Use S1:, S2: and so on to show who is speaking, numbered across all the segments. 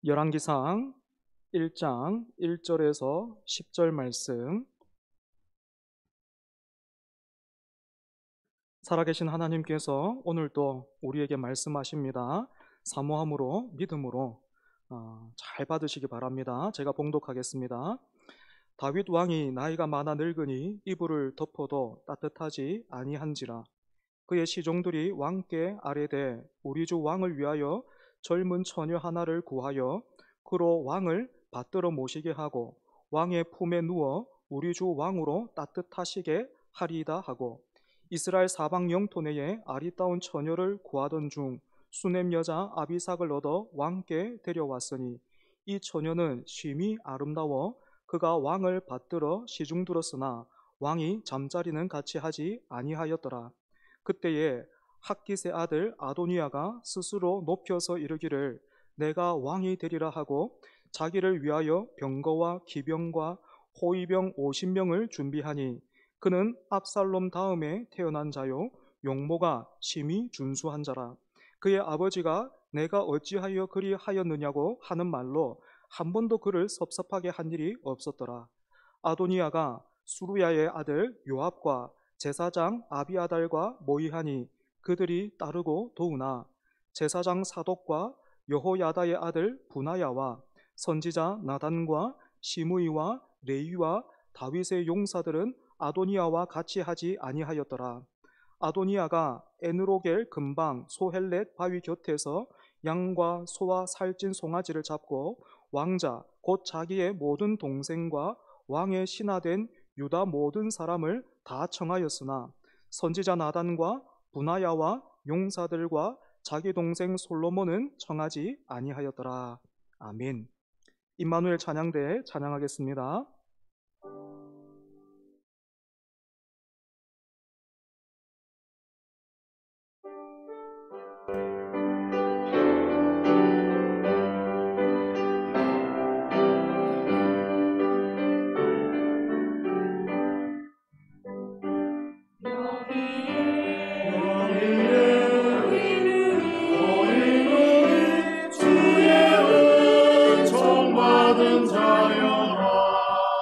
S1: 열왕기상 1장 1절에서 10절 말씀. 살아계신 하나님께서 오늘도 우리에게 말씀하십니다. 사모함으로 믿음으로 잘 받으시기 바랍니다. 제가 봉독하겠습니다. 다윗 왕이 나이가 많아 늙으니 이불을 덮어도 따뜻하지 아니한지라. 그의 시종들이 왕께 아뢰되 우리 주 왕을 위하여 젊은 처녀 하나를 구하여 그로 왕을 받들어 모시게 하고 왕의 품에 누워 우리 주 왕으로 따뜻하시게 하리이다 하고 이스라엘 사방 영토 내에 아리따운 처녀를 구하던 중 수넴 여자 아비삭을 얻어 왕께 데려왔으니 이 처녀는 심히 아름다워 그가 왕을 받들어 시중 들었으나 왕이 잠자리는 같이 하지 아니하였더라. 그때에 학깃의 아들 아도니아가 스스로 높여서 이르기를 내가 왕이 되리라 하고 자기를 위하여 병거와 기병과 호위병 50명을 준비하니 그는 압살롬 다음에 태어난 자요 용모가 심히 준수한 자라. 그의 아버지가 내가 어찌하여 그리 하였느냐고 하는 말로 한 번도 그를 섭섭하게 한 일이 없었더라. 아도니아가 수루야의 아들 요압과 제사장 아비아달과 모이하니 그들이 따르고 도우나 제사장 사독과 여호야다의 아들 분하야와 선지자 나단과 시므이와 레위와 다윗의 용사들은 아도니아와 같이 하지 아니하였더라. 아도니아가 에느로겔 근방 소헬렛 바위 곁에서 양과 소와 살찐 송아지를 잡고 왕자 곧 자기의 모든 동생과 왕의 신하된 유다 모든 사람을 다 청하였으나 선지자 나단과 분하야와 용사들과 자기 동생 솔로몬은 청하지 아니하였더라. 아멘. 임마누엘 찬양대에 찬양하겠습니다.
S2: 주의 은총 받은 자여라.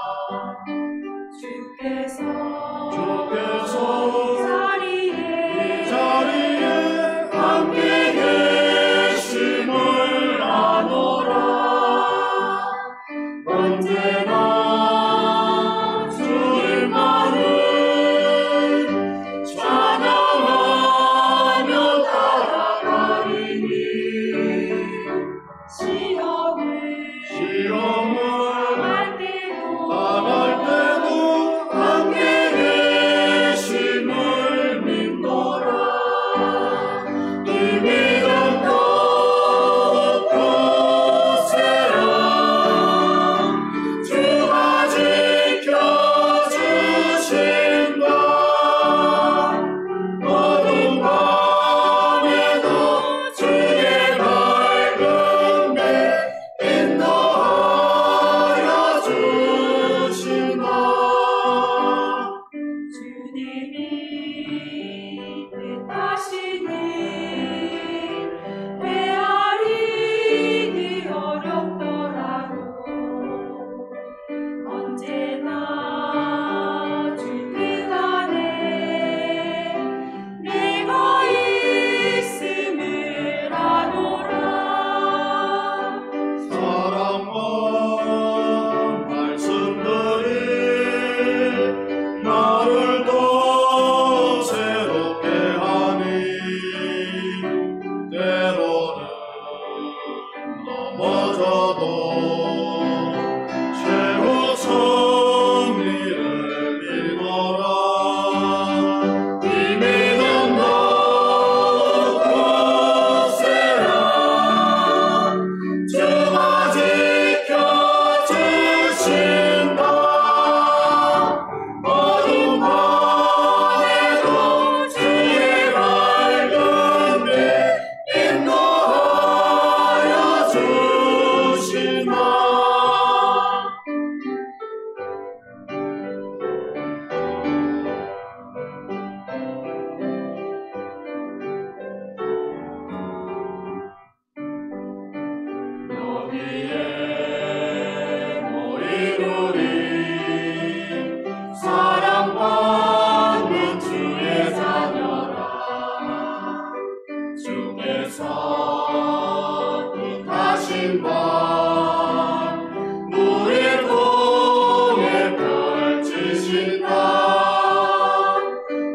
S2: 다신 밤 물의 통에 펼치신다.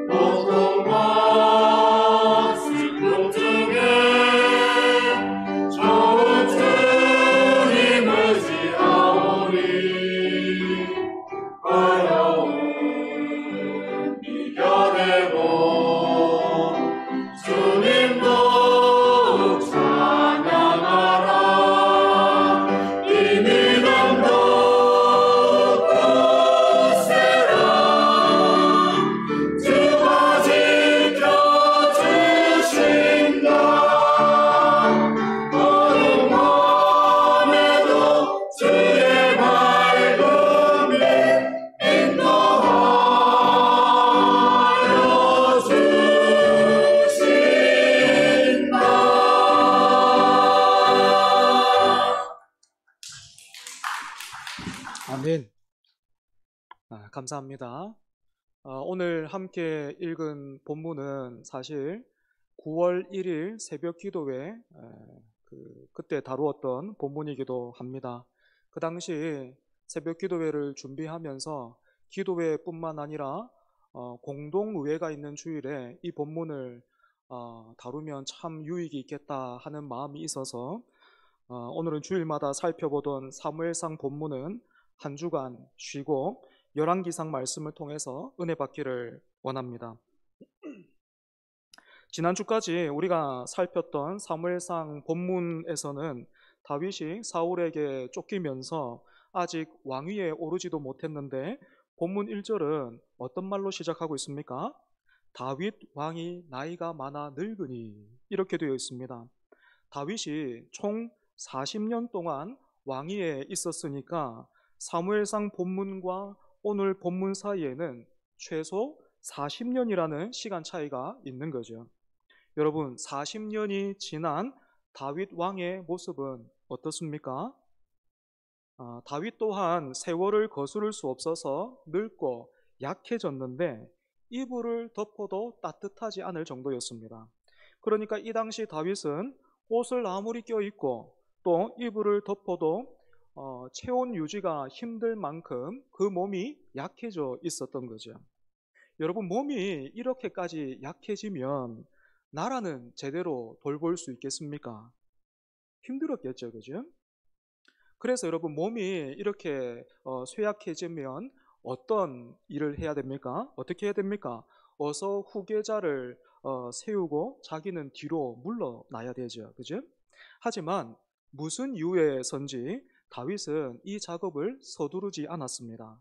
S2: 고통과 슬픔 중에 좋은 주님 의지하오니 어려움 이겨내고 주님 더욱 찬양하라. 이 믿음 더욱 굳세라. 주가 지켜주신다. 어둠 밤에도 주의 밝음이 인도하여 주신다.
S1: 아멘. 감사합니다. 오늘 함께 읽은 본문은 사실 9월 1일 새벽 기도회 그때 다루었던 본문이기도 합니다. 그 당시 새벽 기도회를 준비하면서 기도회뿐만 아니라 공동의회가 있는 주일에 이 본문을 다루면 참 유익이 있겠다 하는 마음이 있어서 오늘은 주일마다 살펴보던 사무엘상 본문은 한 주간 쉬고 열왕기상 말씀을 통해서 은혜 받기를 원합니다. 지난주까지 우리가 살폈던 사무엘상 본문에서는 다윗이 사울에게 쫓기면서 아직 왕위에 오르지도 못했는데 본문 1절은 어떤 말로 시작하고 있습니까? 다윗 왕이 나이가 많아 늙으니 이렇게 되어 있습니다. 다윗이 총 40년 동안 왕위에 있었으니까 사무엘상 본문과 오늘 본문 사이에는 최소 40년이라는 시간 차이가 있는 거죠. 여러분, 40년이 지난 다윗 왕의 모습은 어떻습니까? 다윗 또한 세월을 거스를 수 없어서 늙고 약해졌는데 이불을 덮어도 따뜻하지 않을 정도였습니다. 그러니까 이 당시 다윗은 옷을 아무리 껴입고 또 이불을 덮어도 체온 유지가 힘들 만큼 그 몸이 약해져 있었던 거죠. 여러분, 몸이 이렇게까지 약해지면 나라는 제대로 돌볼 수 있겠습니까? 힘들었겠죠, 그죠? 그래서 여러분, 몸이 이렇게 쇠약해지면 어떤 일을 해야 됩니까? 어떻게 해야 됩니까? 어서 후계자를 세우고 자기는 뒤로 물러나야 되죠, 그죠? 하지만 무슨 이유에선지 다윗은 이 작업을 서두르지 않았습니다.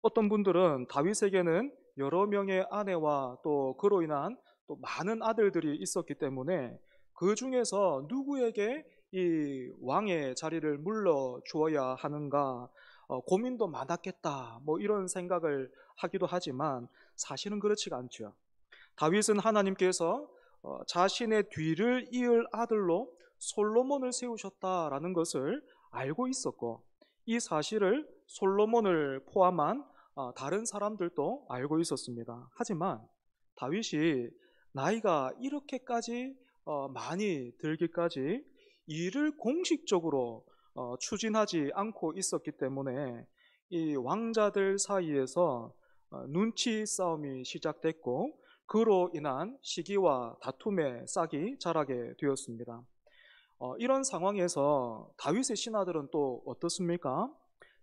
S1: 어떤 분들은 다윗에게는 여러 명의 아내와 또 그로 인한 또 많은 아들들이 있었기 때문에 그 중에서 누구에게 이 왕의 자리를 물려주어야 하는가 고민도 많았겠다 뭐 이런 생각을 하기도 하지만 사실은 그렇지가 않죠. 다윗은 하나님께서 자신의 뒤를 이을 아들로 솔로몬을 세우셨다라는 것을 알고 있었고 이 사실을 솔로몬을 포함한 다른 사람들도 알고 있었습니다. 하지만 다윗이 나이가 이렇게까지 많이 들기까지 이를 공식적으로 추진하지 않고 있었기 때문에 이 왕자들 사이에서 눈치 싸움이 시작됐고 그로 인한 시기와 다툼의 싹이 자라게 되었습니다. 이런 상황에서 다윗의 신하들은 또 어떻습니까?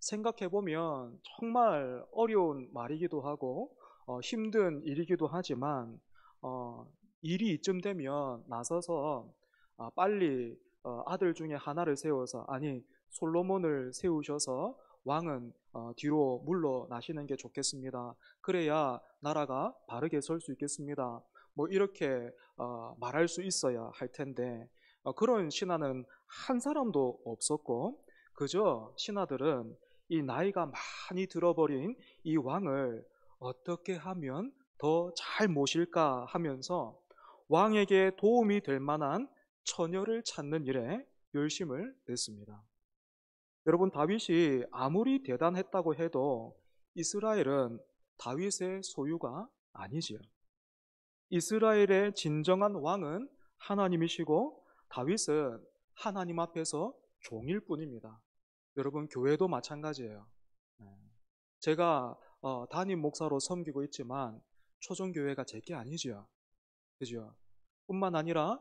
S1: 생각해보면 정말 어려운 말이기도 하고 힘든 일이기도 하지만 일이 이쯤 되면 나서서 빨리 아들 중에 하나를 세워서 아니 솔로몬을 세우셔서 왕은 뒤로 물러나시는 게 좋겠습니다. 그래야 나라가 바르게 설 수 있겠습니다. 뭐 이렇게 말할 수 있어야 할 텐데 그런 신하는 한 사람도 없었고 그저 신하들은 이 나이가 많이 들어버린 이 왕을 어떻게 하면 더 잘 모실까 하면서 왕에게 도움이 될 만한 처녀를 찾는 일에 열심을 냈습니다. 여러분, 다윗이 아무리 대단했다고 해도 이스라엘은 다윗의 소유가 아니지요. 이스라엘의 진정한 왕은 하나님이시고 다윗은 하나님 앞에서 종일 뿐입니다. 여러분, 교회도 마찬가지예요. 제가 담임 목사로 섬기고 있지만 초정교회가 제게 아니죠. 그죠? 뿐만 아니라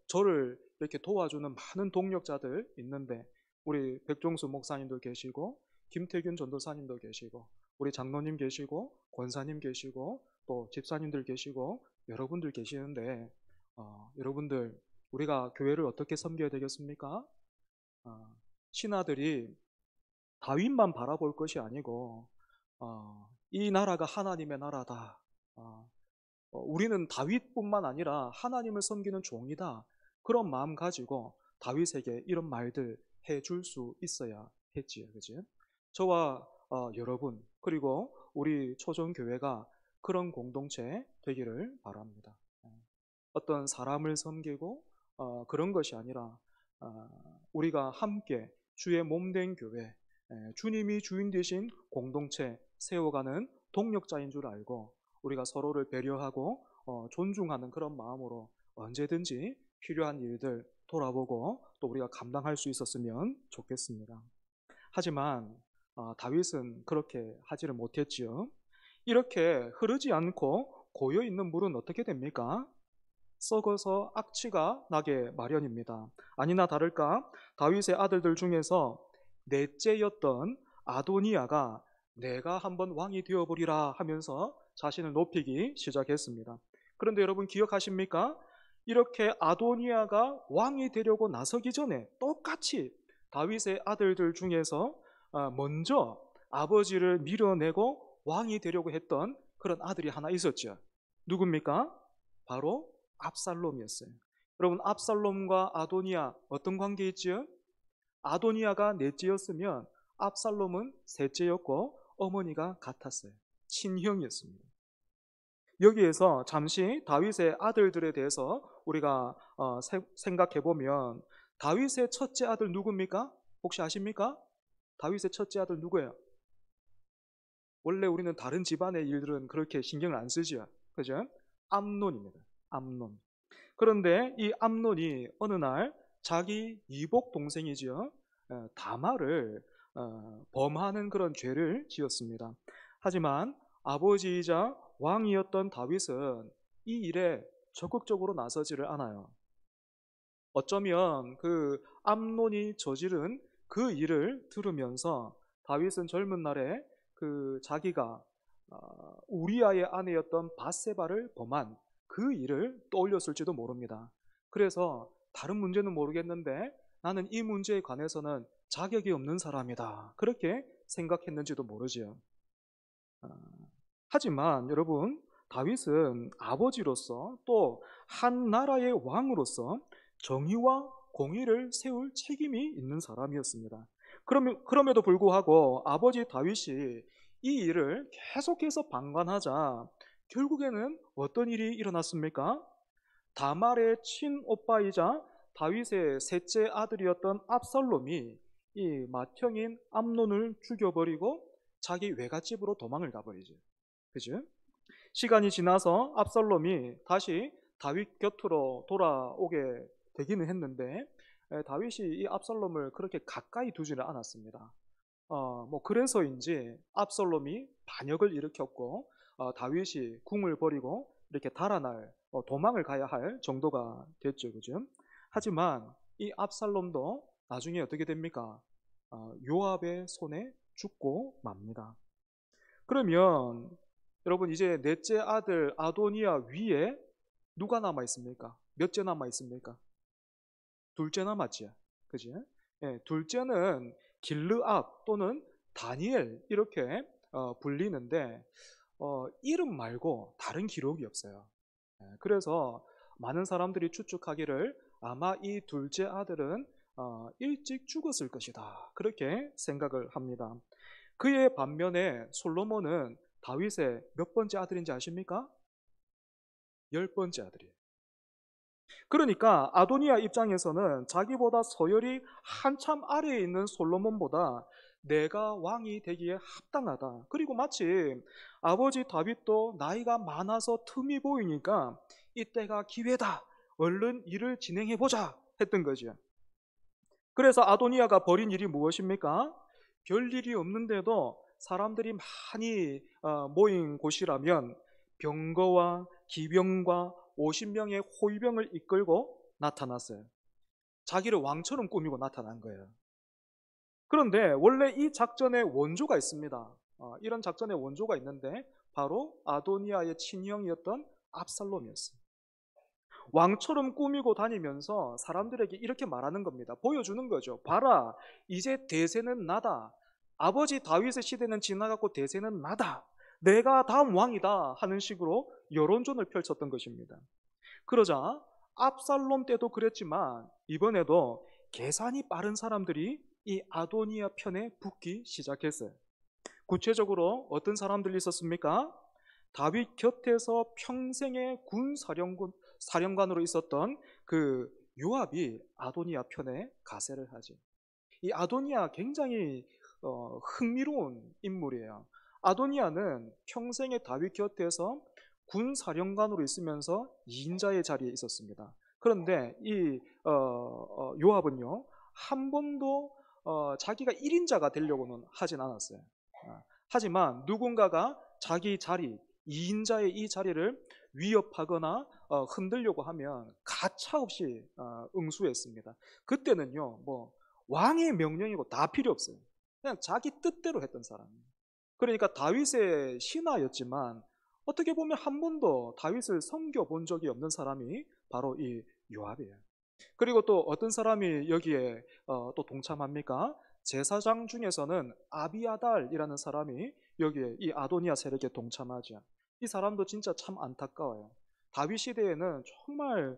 S1: 저를 이렇게 도와주는 많은 동력자들 있는데, 우리 백종수 목사님도 계시고 김태균 전도사님도 계시고 우리 장로님 계시고 권사님 계시고 또 집사님들 계시고 여러분들 계시는데, 여러분들, 우리가 교회를 어떻게 섬겨야 되겠습니까? 신하들이 다윗만 바라볼 것이 아니고 이 나라가 하나님의 나라다. 우리는 다윗뿐만 아니라 하나님을 섬기는 종이다. 그런 마음 가지고 다윗에게 이런 말들 해줄 수 있어야 했지요. 그지? 저와 여러분, 그리고 우리 초정교회가 그런 공동체 되기를 바랍니다. 어떤 사람을 섬기고 그런 것이 아니라 우리가 함께 주의 몸된 교회, 주님이 주인 되신 공동체 세워가는 동력자인 줄 알고 우리가 서로를 배려하고 존중하는 그런 마음으로 언제든지 필요한 일들 돌아보고 또 우리가 감당할 수 있었으면 좋겠습니다. 하지만 다윗은 그렇게 하지를 못했지요. 이렇게 흐르지 않고 고여있는 물은 어떻게 됩니까? 썩어서 악취가 나게 마련입니다. 아니나 다를까 다윗의 아들들 중에서 넷째였던 아도니아가 내가 한번 왕이 되어보리라 하면서 자신을 높이기 시작했습니다. 그런데 여러분 기억하십니까? 이렇게 아도니아가 왕이 되려고 나서기 전에 똑같이 다윗의 아들들 중에서 먼저 아버지를 밀어내고 왕이 되려고 했던 그런 아들이 하나 있었죠. 누굽니까? 바로 압살롬이었어요. 여러분, 압살롬과 아도니아 어떤 관계 있지요? 아도니아가 넷째였으면 압살롬은 셋째였고 어머니가 같았어요. 친형이었습니다. 여기에서 잠시 다윗의 아들들에 대해서 우리가 생각해 보면 다윗의 첫째 아들 누굽니까? 혹시 아십니까? 다윗의 첫째 아들 누구예요? 원래 우리는 다른 집안의 일들은 그렇게 신경을 안 쓰죠. 그죠? 암논입니다. 암논. 그런데 이 암논이 어느 날 자기 이복 동생이지요, 다말을 범하는 그런 죄를 지었습니다. 하지만 아버지이자 왕이었던 다윗은 이 일에 적극적으로 나서지를 않아요. 어쩌면 그 암논이 저지른 그 일을 들으면서 다윗은 젊은 날에 그 자기가 우리아의 아내였던 밧세바를 범한 그 일을 떠올렸을지도 모릅니다. 그래서 다른 문제는 모르겠는데 나는 이 문제에 관해서는 자격이 없는 사람이다, 그렇게 생각했는지도 모르지요. 하지만 여러분, 다윗은 아버지로서 또 한 나라의 왕으로서 정의와 공의를 세울 책임이 있는 사람이었습니다. 그럼에도 불구하고 아버지 다윗이 이 일을 계속해서 방관하자 결국에는 어떤 일이 일어났습니까? 다말의 친오빠이자 다윗의 셋째 아들이었던 압살롬이 이 맏형인 암논을 죽여버리고 자기 외갓집으로 도망을 가버리죠. 그죠? 시간이 지나서 압살롬이 다시 다윗 곁으로 돌아오게 되기는 했는데 다윗이 이 압살롬을 그렇게 가까이 두지는 않았습니다. 그래서인지 압살롬이 반역을 일으켰고 다윗이 궁을 버리고 이렇게 달아날 도망을 가야 할 정도가 됐죠. 그죠? 하지만 이 압살롬도 나중에 어떻게 됩니까? 요압의 손에 죽고 맙니다. 그러면 여러분, 이제 넷째 아들 아도니아 위에 누가 남아 있습니까? 몇째 남아 있습니까? 둘째 남았죠. 그지? 예, 둘째는 길르압 또는 다니엘 이렇게 불리는데 이름 말고 다른 기록이 없어요. 그래서 많은 사람들이 추측하기를 아마 이 둘째 아들은 일찍 죽었을 것이다, 그렇게 생각을 합니다. 그의 반면에 솔로몬은 다윗의 몇 번째 아들인지 아십니까? 10번째 아들이에요. 그러니까 아도니아 입장에서는 자기보다 서열이 한참 아래에 있는 솔로몬보다 내가 왕이 되기에 합당하다. 그리고 마침 아버지 다윗도 나이가 많아서 틈이 보이니까 이때가 기회다, 얼른 일을 진행해보자 했던 거죠. 그래서 아도니아가 벌인 일이 무엇입니까? 별일이 없는데도 사람들이 많이 모인 곳이라면 병거와 기병과 50명의 호위병을 이끌고 나타났어요. 자기를 왕처럼 꾸미고 나타난 거예요. 그런데 원래 이 작전의 원조가 있습니다. 이런 작전의 원조가 있는데 바로 아도니아의 친형이었던 압살롬이었어요. 왕처럼 꾸미고 다니면서 사람들에게 이렇게 말하는 겁니다. 보여주는 거죠. 봐라, 이제 대세는 나다. 아버지 다윗의 시대는 지나갔고 대세는 나다. 내가 다음 왕이다 하는 식으로 여론전을 펼쳤던 것입니다. 그러자 압살롬 때도 그랬지만 이번에도 계산이 빠른 사람들이 이 아도니아 편에 붙기 시작했어요. 구체적으로 어떤 사람들이 있었습니까? 다윗 곁에서 평생의 사령관으로 있었던 그 요압이 아도니아 편에 가세를 하지. 이 아도니아 굉장히 흥미로운 인물이에요. 아도니아는 평생의 다윗 곁에서 군 사령관으로 있으면서 2인자의 자리에 있었습니다. 그런데 이 요압은요, 한 번도 자기가 1인자가 되려고는 하진 않았어요. 하지만 누군가가 자기 자리, 2인자의 이 자리를 위협하거나 흔들려고 하면 가차없이 응수했습니다. 그때는요, 뭐 왕의 명령이고 다 필요 없어요. 그냥 자기 뜻대로 했던 사람이에요. 그러니까 다윗의 신하였지만 어떻게 보면 한 번도 다윗을 섬겨본 적이 없는 사람이 바로 이 요압이에요. 그리고 또 어떤 사람이 여기에 또 동참합니까? 제사장 중에서는 아비아달이라는 사람이 여기에 이 아도니아 세력에 동참하죠. 이 사람도 진짜 참 안타까워요. 다윗 시대에는 정말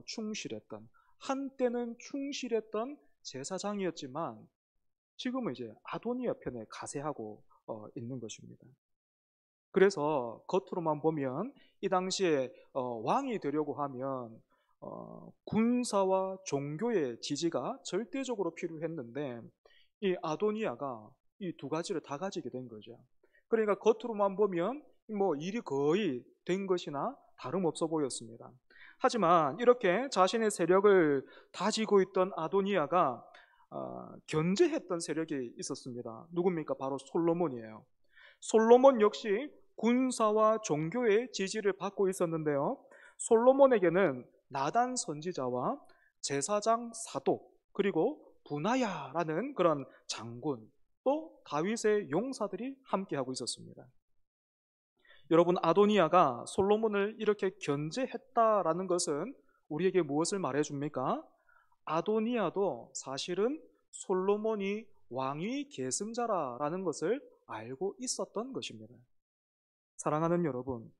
S1: 충실했던, 한때는 충실했던 제사장이었지만 지금은 이제 아도니아 편에 가세하고 있는 것입니다. 그래서 겉으로만 보면 이 당시에 왕이 되려고 하면 군사와 종교의 지지가 절대적으로 필요했는데 이 아도니아가 이 두 가지를 다 가지게 된 거죠. 그러니까 겉으로만 보면 뭐 일이 거의 된 것이나 다름없어 보였습니다. 하지만 이렇게 자신의 세력을 다지고 있던 아도니아가 견제했던 세력이 있었습니다. 누굽니까? 바로 솔로몬이에요. 솔로몬 역시 군사와 종교의 지지를 받고 있었는데요. 솔로몬에게는 나단 선지자와 제사장 사독 그리고 분하야라는 그런 장군 또 다윗의 용사들이 함께하고 있었습니다. 여러분, 아도니아가 솔로몬을 이렇게 견제했다라는 것은 우리에게 무엇을 말해줍니까? 아도니아도 사실은 솔로몬이 왕위 계승자라는 것을 알고 있었던 것입니다. 사랑하는 여러분,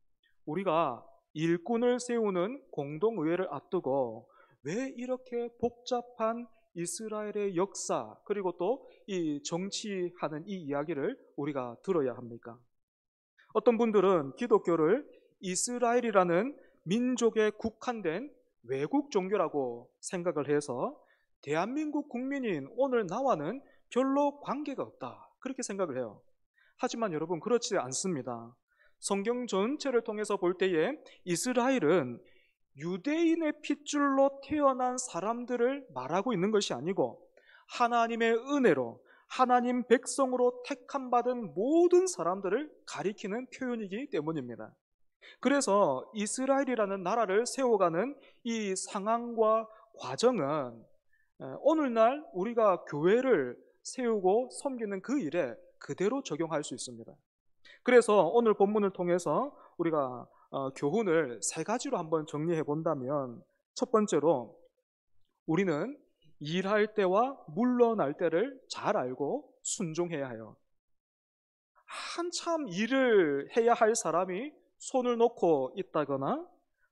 S1: 우리가 일꾼을 세우는 공동의회를 앞두고 왜 이렇게 복잡한 이스라엘의 역사 그리고 또 이 정치하는 이 이야기를 우리가 들어야 합니까? 어떤 분들은 기독교를 이스라엘이라는 민족에 국한된 외국 종교라고 생각을 해서 대한민국 국민인 오늘 나와는 별로 관계가 없다 그렇게 생각을 해요. 하지만 여러분, 그렇지 않습니다. 성경 전체를 통해서 볼 때에 이스라엘은 유대인의 핏줄로 태어난 사람들을 말하고 있는 것이 아니고 하나님의 은혜로 하나님 백성으로 택함받은 모든 사람들을 가리키는 표현이기 때문입니다. 그래서 이스라엘이라는 나라를 세워가는 이 상황과 과정은 오늘날 우리가 교회를 세우고 섬기는 그 일에 그대로 적용할 수 있습니다. 그래서 오늘 본문을 통해서 우리가 교훈을 세 가지로 한번 정리해 본다면, 첫 번째로 우리는 일할 때와 물러날 때를 잘 알고 순종해야 해요. 한참 일을 해야 할 사람이 손을 놓고 있다거나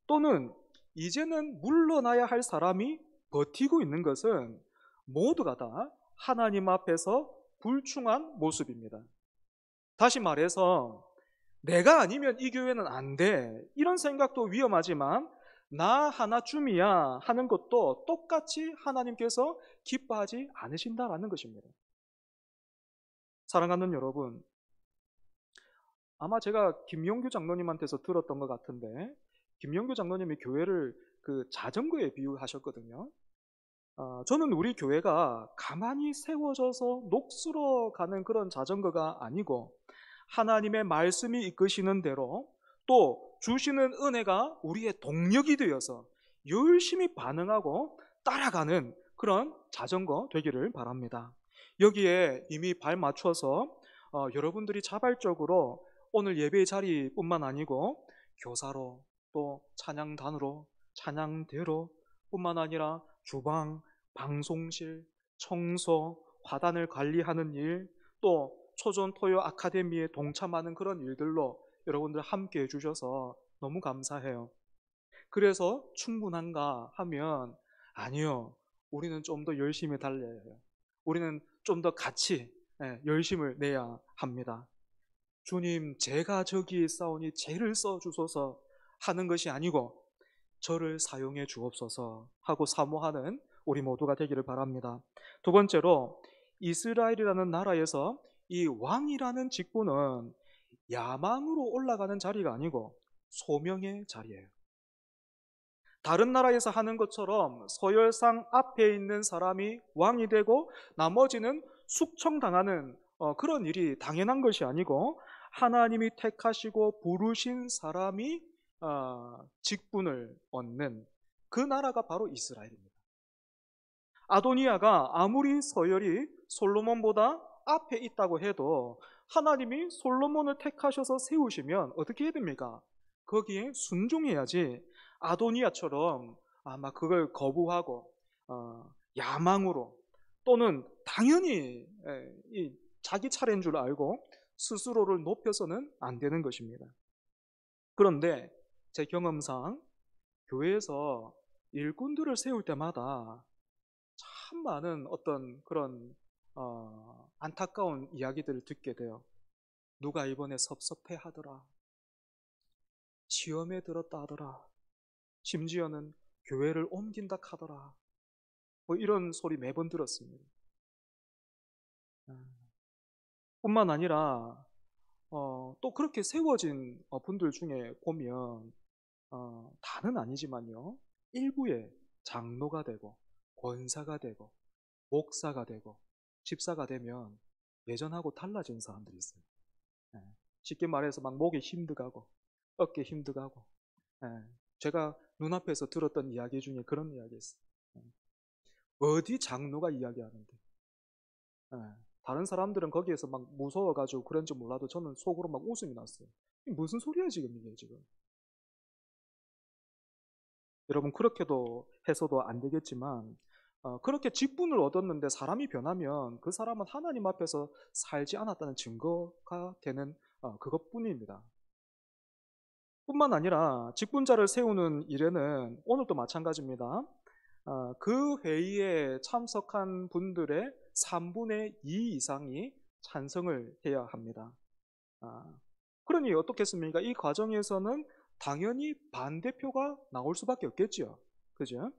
S1: 또는 이제는 물러나야 할 사람이 버티고 있는 것은 모두가 다 하나님 앞에서 불충한 모습입니다. 다시 말해서 내가 아니면 이 교회는 안 돼, 이런 생각도 위험하지만 나 하나쯤이야 하는 것도 똑같이 하나님께서 기뻐하지 않으신다라는 것입니다. 사랑하는 여러분, 아마 제가 김용규 장로님한테서 들었던 것 같은데, 김용규 장로님이 교회를 그 자전거에 비유하셨거든요. 저는 우리 교회가 가만히 세워져서 녹슬어 가는 그런 자전거가 아니고 하나님의 말씀이 이끄시는 대로 또 주시는 은혜가 우리의 동력이 되어서 열심히 반응하고 따라가는 그런 자전거 되기를 바랍니다. 여기에 이미 발 맞춰서 여러분들이 자발적으로 오늘 예배의 자리뿐만 아니고 교사로 또 찬양단으로 찬양대로 뿐만 아니라 주방, 방송실, 청소, 화단을 관리하는 일, 또 초전 토요 아카데미에 동참하는 그런 일들로 여러분들 함께 해주셔서 너무 감사해요. 그래서 충분한가 하면 아니요. 우리는 좀 더 열심히 달려야 해요. 우리는 좀 더 같이 열심을 내야 합니다. 주님, 제가 저기에 싸우니 쟤를 써주소서 하는 것이 아니고 저를 사용해 주옵소서 하고 사모하는 우리 모두가 되기를 바랍니다. 두 번째로 이스라엘이라는 나라에서 이 왕이라는 직분은 야망으로 올라가는 자리가 아니고 소명의 자리예요. 다른 나라에서 하는 것처럼 서열상 앞에 있는 사람이 왕이 되고 나머지는 숙청당하는 그런 일이 당연한 것이 아니고 하나님이 택하시고 부르신 사람이 직분을 얻는 그 나라가 바로 이스라엘입니다. 아도니아가 아무리 서열이 솔로몬보다 앞에 있다고 해도 하나님이 솔로몬을 택하셔서 세우시면 어떻게 해야 됩니까? 거기에 순종해야지 아도니아처럼 아마 그걸 거부하고 야망으로 또는 당연히 자기 차례인 줄 알고 스스로를 높여서는 안 되는 것입니다. 그런데 제 경험상 교회에서 일꾼들을 세울 때마다 참 많은 어떤 그런 안타까운 이야기들을 듣게 돼요. 누가 이번에 섭섭해 하더라. 시험에 들었다 하더라. 심지어는 교회를 옮긴다 하더라. 뭐 이런 소리 매번 들었습니다. 뿐만 아니라 또 그렇게 세워진 분들 중에 보면 다는 아니지만요. 일부의 장로가 되고 권사가 되고 목사가 되고 집사가 되면 예전하고 달라진 사람들이 있어요. 쉽게 말해서 막 목이 힘들고 어깨 힘들고 제가 눈앞에서 들었던 이야기 중에 그런 이야기 있어요. 어디 장로가 이야기하는데 다른 사람들은 거기에서 막 무서워가지고 그런지 몰라도 저는 속으로 막 웃음이 났어요. 무슨 소리야 지금 이게 지금. 여러분 그렇게도 해서도 안 되겠지만 그렇게 직분을 얻었는데 사람이 변하면 그 사람은 하나님 앞에서 살지 않았다는 증거가 되는 그것뿐입니다. 뿐만 아니라 직분자를 세우는 일에는 오늘도 마찬가지입니다. 그 회의에 참석한 분들의 3분의 2 이상이 찬성을 해야 합니다. 그러니 어떻겠습니까? 이 과정에서는 당연히 반대표가 나올 수밖에 없겠죠. 그죠?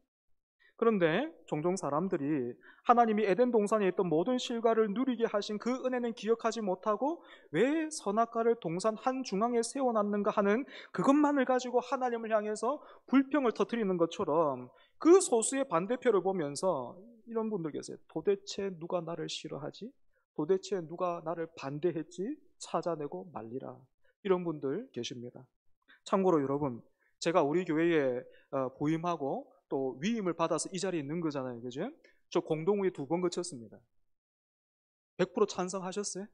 S1: 그런데 종종 사람들이 하나님이 에덴 동산에 있던 모든 실과를 누리게 하신 그 은혜는 기억하지 못하고 왜 선악과를 동산 한중앙에 세워놨는가 하는 그것만을 가지고 하나님을 향해서 불평을 터뜨리는 것처럼 그 소수의 반대표를 보면서 이런 분들 계세요. 도대체 누가 나를 싫어하지? 도대체 누가 나를 반대했지? 찾아내고 말리라. 이런 분들 계십니다. 참고로 여러분, 제가 우리 교회에 부임하고 또 위임을 받아서 이 자리에 있는 거잖아요. 그죠? 저 공동회의 2번 거쳤습니다. 100% 찬성하셨어요?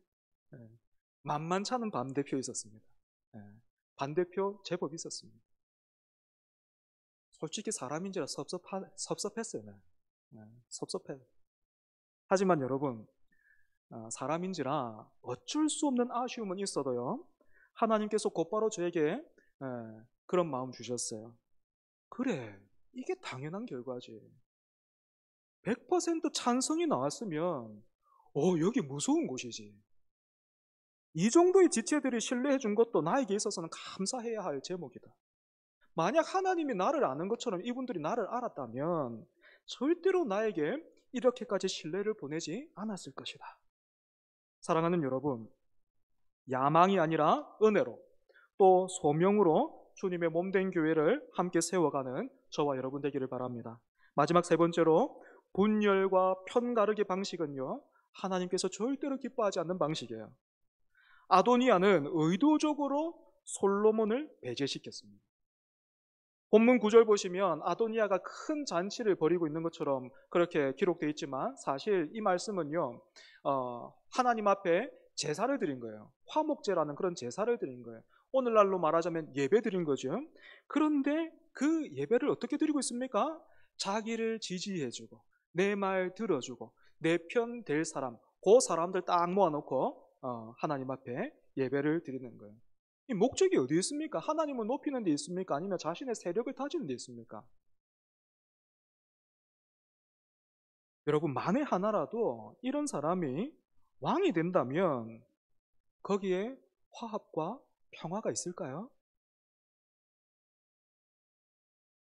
S1: 만만치 않은 반대표 있었습니다. 반대표 제법 있었습니다. 솔직히 사람인지라 섭섭했어요. 섭섭해요. 하지만 여러분, 사람인지라 어쩔 수 없는 아쉬움은 있어도요. 하나님께서 곧바로 저에게 그런 마음 주셨어요. 그래, 이게 당연한 결과지. 100% 찬성이 나왔으면 여기 무서운 곳이지. 이 정도의 지체들이 신뢰해 준 것도 나에게 있어서는 감사해야 할 제목이다. 만약 하나님이 나를 아는 것처럼 이분들이 나를 알았다면 절대로 나에게 이렇게까지 신뢰를 보내지 않았을 것이다. 사랑하는 여러분, 야망이 아니라 은혜로 또 소명으로 주님의 몸된 교회를 함께 세워가는 저와 여러분 되기를 바랍니다. 마지막 세 번째로, 분열과 편가르기 방식은요, 하나님께서 절대로 기뻐하지 않는 방식이에요. 아도니아는 의도적으로 솔로몬을 배제시켰습니다. 본문 9절 보시면 아도니아가 큰 잔치를 벌이고 있는 것처럼 그렇게 기록되어 있지만, 사실 이 말씀은요, 하나님 앞에 제사를 드린 거예요. 화목제라는 그런 제사를 드린 거예요. 오늘날로 말하자면 예배 드린 거죠. 그런데 그 예배를 어떻게 드리고 있습니까? 자기를 지지해주고 내 말 들어주고 내 편 될 사람, 그 사람들 딱 모아놓고 하나님 앞에 예배를 드리는 거예요. 이 목적이 어디 있습니까? 하나님을 높이는 데 있습니까? 아니면 자신의 세력을 다지는 데 있습니까? 여러분, 만에 하나라도 이런 사람이 왕이 된다면 거기에 화합과 평화가 있을까요?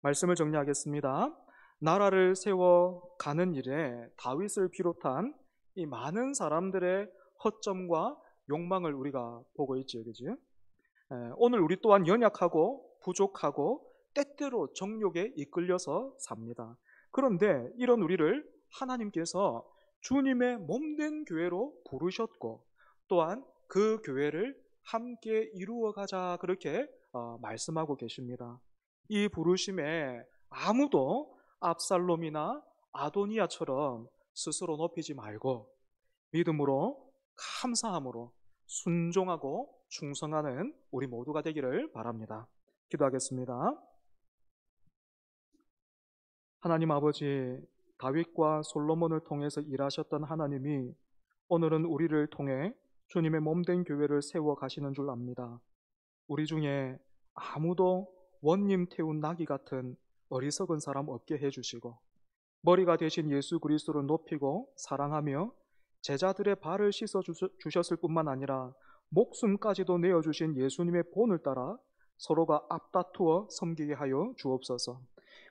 S1: 말씀을 정리하겠습니다. 나라를 세워 가는 일에 다윗을 비롯한 이 많은 사람들의 허점과 욕망을 우리가 보고 있죠, 그죠? 오늘 우리 또한 연약하고 부족하고 때때로 정욕에 이끌려서 삽니다. 그런데 이런 우리를 하나님께서 주님의 몸된 교회로 부르셨고, 또한 그 교회를 함께 이루어가자, 그렇게 말씀하고 계십니다. 이 부르심에 아무도 압살롬이나 아도니아처럼 스스로 높이지 말고 믿음으로, 감사함으로 순종하고 충성하는 우리 모두가 되기를 바랍니다. 기도하겠습니다. 하나님 아버지, 다윗과 솔로몬을 통해서 일하셨던 하나님이 오늘은 우리를 통해 주님의 몸된 교회를 세워 가시는 줄 압니다. 우리 중에 아무도 원님 태운 나귀 같은 어리석은 사람 없게 해주시고, 머리가 되신 예수 그리스도를 높이고 사랑하며 제자들의 발을 씻어 주셨을 뿐만 아니라 목숨까지도 내어주신 예수님의 본을 따라 서로가 앞다투어 섬기게 하여 주옵소서.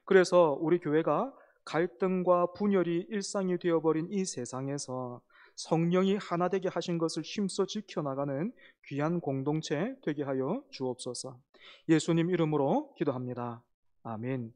S1: 그래서 우리 교회가 갈등과 분열이 일상이 되어버린 이 세상에서 성령이 하나 되게 하신 것을 힘써 지켜나가는 귀한 공동체 되게 하여 주옵소서. 예수님 이름으로 기도합니다. 아멘.